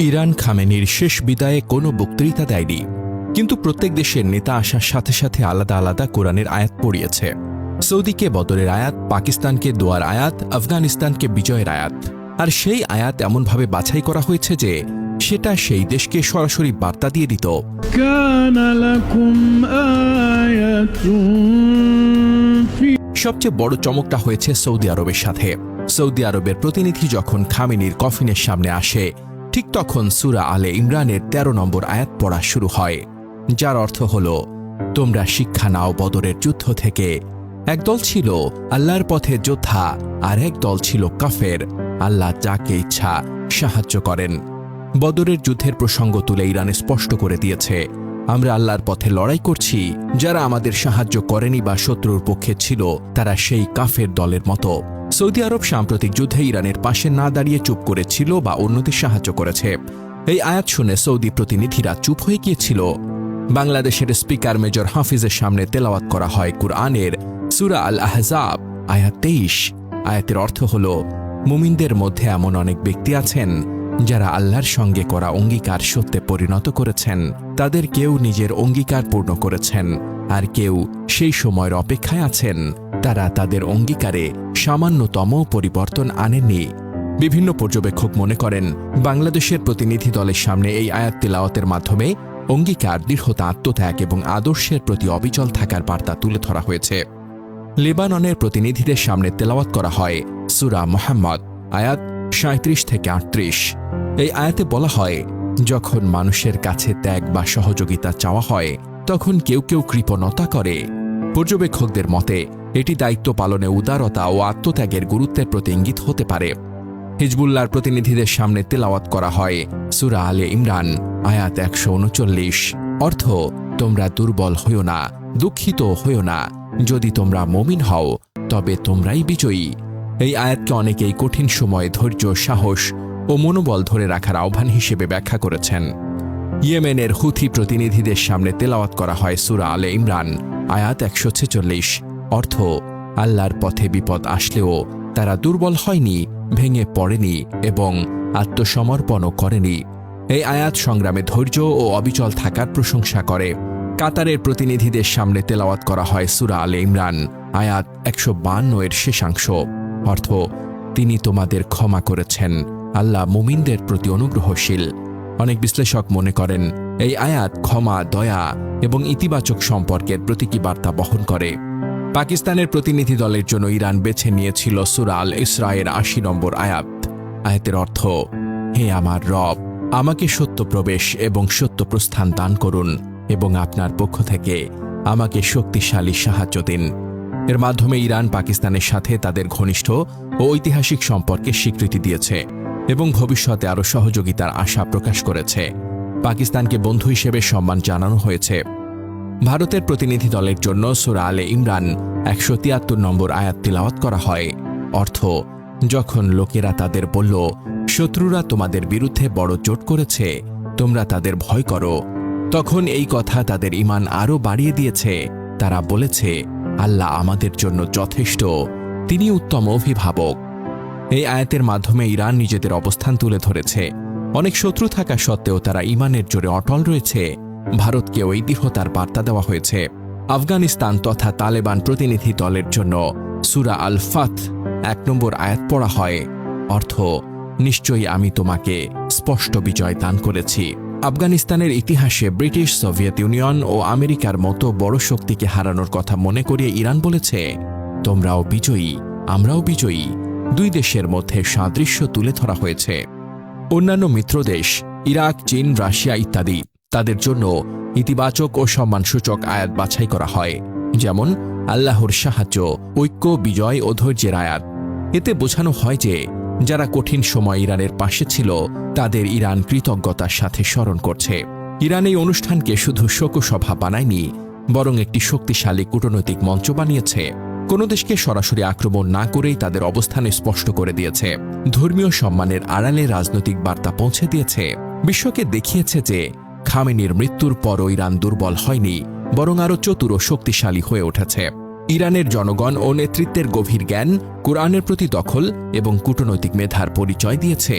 Iran খামেনির শেষ বিদায়ে কোনো বক্তৃতা দেয়নি, কিন্তু প্রত্যেক দেশের নেতা আসার সাথে সাথে আলাদা আলাদা কোরআনের আয়াত পড়িয়েছে। সৌদিকে বদরের আয়াত, পাকিস্তানকে দোয়ার আয়াত, আফগানিস্তানকে বিজয়ের আয়াত। আর সেই আয়াত এমনভাবে বাছাই করা হয়েছে যে সেটা সেই দেশকে সরাসরি বার্তা দিয়ে দিত, সবচেয়ে বড় চমকটা হয়েছে সৌদি আরবের সাথে। সৌদি আরবের প্রতিনিধি যখন খামেনির কফিনের সামনে আসে, ঠিক তখন সূরা আলে ইমরানের ১৩ নম্বর আয়াত পড়া শুরু হয়, যার অর্থ হল, তোমরা শিক্ষা নাও বদরের যুদ্ধ থেকে। একদল ছিল আল্লাহর পথে যোদ্ধা, আর এক দল ছিল কাফের। আল্লাহ যাকে ইচ্ছা সাহায্য করেন। বদরের যুদ্ধের প্রসঙ্গ তুলে ইরান স্পষ্ট করে দিয়েছে, আমরা আল্লাহর পথে লড়াই করছি। যারা আমাদের সাহায্য করেনি বা শত্রুর পক্ষে ছিল, তারা সেই কাফের দলের মতো। সৌদি আরব সাম্প্রতিক যুদ্ধে ইরানের পাশে না দাঁড়িয়ে চুপ করেছিল বা অন্যদের সাহায্য করেছে। এই আয়াত শুনে সৌদি প্রতিনিধিরা চুপ হয়ে গিয়েছিল। বাংলাদেশের স্পিকার মেজর হাফিজের সামনে তেলাওয়াত করা হয় কুরআনের সূরা আল আহজাব আয়াত ২৩। আয়াতের অর্থ হল, মুমিনদের মধ্যে এমন অনেক ব্যক্তি আছেন যারা আল্লাহর সঙ্গে করা অঙ্গীকার সত্যে পরিণত করেছেন। তাদের কেউ নিজের অঙ্গীকার পূর্ণ করেছেন, আর কেউ সেই সময়ের অপেক্ষায় আছেন। তারা তাদের অঙ্গীকারে সামান্যতম পরিবর্তন আনেননি। বিভিন্ন পর্যবেক্ষক মনে করেন, বাংলাদেশের প্রতিনিধি দলের সামনে এই আয়াত তিলাওয়াতের মাধ্যমে অঙ্গীকার, দৃঢ়তা, আত্মত্যাগ এবং আদর্শের প্রতি অবিচল থাকার বার্তা তুলে ধরা হয়েছে। লেবাননের প্রতিনিধিদের সামনে তেলাওয়াত করা হয় সূরা মুহাম্মদ আয়াত ৩৭ থেকে ৩৮। এই আয়াতে বলা হয়, যখন মানুষের কাছে ত্যাগ বা সহযোগিতা চাওয়া হয়, তখন কেউ কেউ কৃপণতা করে। পর্যবেক্ষকদের মতে এটি দায়িত্ব পালনে উদারতা ও আত্মত্যাগের গুরুত্বের প্রতি ইঙ্গিত হতে পারে। হিজবুল্লাহর প্রতিনিধিদের সামনে তেলাওয়াত করা হয় সূরা আলে ইমরান আয়াত ১৩৯। অর্থ, তোমরা দুর্বল হইও না, দুঃখিত হইও না। যদি তোমরা মুমিন হও, তবে তোমরাই বিজয়ী। এই আয়াতকে অনেকেই কঠিন সময়ে ধৈর্য, সাহস ও মনোবল ধরে রাখার আহ্বান হিসেবে ব্যাখ্যা করেছেন। ইয়েমেনের হুথি প্রতিনিধিদের সামনে তেলাওয়াত করা হয় সূরা আলে ইমরান আয়াত ১৪৬। অর্থ, আল্লাহর পথে বিপদ আসলেও তারা দুর্বল হয়নি, ভেঙে পড়েনি এবং আত্মসমর্পণও করেনি। এই আয়াত সংগ্রামে ধৈর্য ও অবিচল থাকার প্রশংসা করে। কাতারের প্রতিনিধিদের সামনে তেলাওয়াত করা হয় সূরা আলে ইমরান আয়াত ১৫২ এর শেষাংশ। অর্থ, তিনি তোমাদের ক্ষমা করেছেন, আল্লাহ মুমিনদের প্রতি অনুগ্রহশীল। অনেক বিশ্লেষক মনে করেন, এই আয়াত ক্ষমা, দয়া এবং ইতিবাচক সম্পর্কের প্রতীকী বার্তা বহন করে। পাকিস্তানের প্রতিনিধি দলের জন্য ইরান বেছে নিয়েছিল সূরা আল ইসরায়ের ৮০ নম্বর আয়াত। আয়াতের অর্থ, হে আমার রব, আমাকে সত্য প্রবেশ এবং সত্য প্রস্থান দান করুন এবং আপনার পক্ষ থেকে আমাকে শক্তিশালী সাহায্য দিন। এর মাধ্যমে ইরান পাকিস্তানের সাথে তাদের ঘনিষ্ঠ ও ঐতিহাসিক সম্পর্কের স্বীকৃতি দিয়েছে এবং ভবিষ্যতে আরও সহযোগিতার আশা প্রকাশ করেছে। পাকিস্তানকে বন্ধু হিসেবে সম্মান জানানো হয়েছে। ভারতের প্রতিনিধি দলের জন্য সূরা আলে ইমরান ১৭৩ নম্বর আয়াত তিলাওয়াত করা হয়। অর্থ, যখন লোকেরা তাদের বলল, শত্রুরা তোমাদের বিরুদ্ধে বড় জোট করেছে, তোমরা তাদের ভয় করো, তখন এই কথা তাদের ঈমান আরও বাড়িয়ে দিয়েছে। তারা বলেছে, আল্লাহ আমাদের জন্য যথেষ্ট, তিনি উত্তম অভিভাবক। এই আয়াতের মাধ্যমে ইরান নিজেদের অবস্থান তুলে ধরেছে। অনেক শত্রু থাকা সত্ত্বেও তারা ঈমানের জোরে অটল রয়েছে। ভারতকেও এই দৃঢ়তার বার্তা দেওয়া হয়েছে। আফগানিস্তান তথা তালেবান প্রতিনিধি দলের জন্য সূরা আল ফাত ১ নম্বর আয়াত পড়া হয়। অর্থ, নিশ্চয়ই আমি তোমাকে স্পষ্ট বিজয় দান করেছি। আফগানিস্তানের ইতিহাসে ব্রিটিশ, সোভিয়েত ইউনিয়ন ও আমেরিকার মতো বড় শক্তিকে হারানোর কথা মনে করিয়ে ইরান বলেছে, তোমরাও বিজয়ী, আমরাও বিজয়ী। দুই দেশের মধ্যে সাদৃশ্য তুলে ধরা হয়েছে। অন্যান্য মিত্রদেশ ইরাক, চীন, রাশিয়া ইত্যাদি, তাদের জন্য ইতিবাচক ও সম্মানসূচক আয়াত বাছাই করা হয়, যেমন আল্লাহর সাহায্য, ঐক্য, বিজয় ও ধৈর্যের আয়াত। এতে বোঝানো হয় যে যারা কঠিন সময় ইরানের পাশে ছিল, তাদের ইরান কৃতজ্ঞতার সাথে স্মরণ করছে। ইরান এই অনুষ্ঠানকে শুধু শোকসভা বানায়নি, বরং একটি শক্তিশালী কূটনৈতিক মঞ্চ বানিয়েছে। কোনো দেশকে সরাসরি আক্রমণ না করেই তাদের অবস্থান স্পষ্ট করে দিয়েছে। ধর্মীয় সম্মানের আড়ালে রাজনৈতিক বার্তা পৌঁছে দিয়েছে। বিশ্বকে দেখিয়েছে যে খামেনির মৃত্যুর পরও ইরান দুর্বল হয়নি, বরং আরও চতুর ও শক্তিশালী হয়ে উঠেছে। ইরানের জনগণ ও নেতৃত্বের গভীর জ্ঞান, কোরআনের প্রতি দখল এবং কূটনৈতিক মেধার পরিচয় দিয়েছে।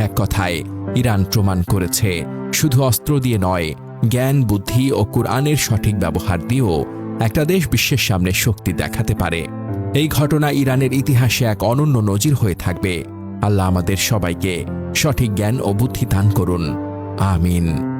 এক কথায়, ইরান প্রমাণ করেছে শুধু অস্ত্র দিয়ে নয়, জ্ঞান, বুদ্ধি ও কুরআনের সঠিক ব্যবহার দিয়েও একটা দেশ বিশ্বের সামনে শক্তি দেখাতে পারে। এই ঘটনা ইরানের ইতিহাসে এক অনন্য নজির হয়ে থাকবে। আল্লাহ আমাদের সবাইকে সঠিক জ্ঞান ও বুদ্ধি দান করুন। আমিন।